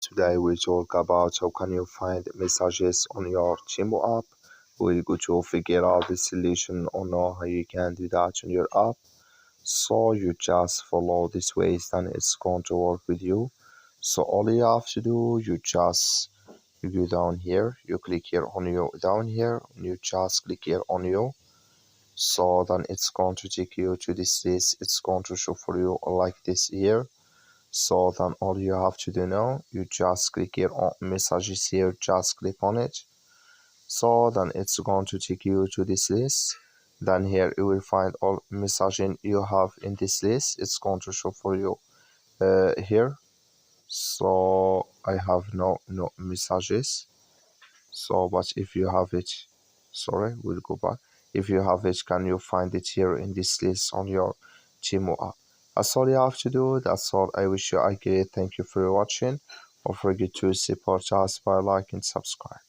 Today we talk about how can you find messages on your Temu app. We're going to figure out the solution or know how you can do that on your app. So you just follow this ways, then it's going to work with you. So all you have to do, you go down here, you click here on you down here, and you just click here on you. So then it's going to take you to this list. It's going to show for you like this here. So then all you have to do now, you just click here on messages here, just click on it. So then it's going to take you to this list. Then here you will find all messaging you have in this list. It's going to show for you here. So I have no messages. So but if you have it, sorry, we'll go back. If you have it, can you find it here in this list on your Temu app? That's all you have to do. That's all. I wish you a great. Thank you for watching. Don't forget to support us by like and subscribe.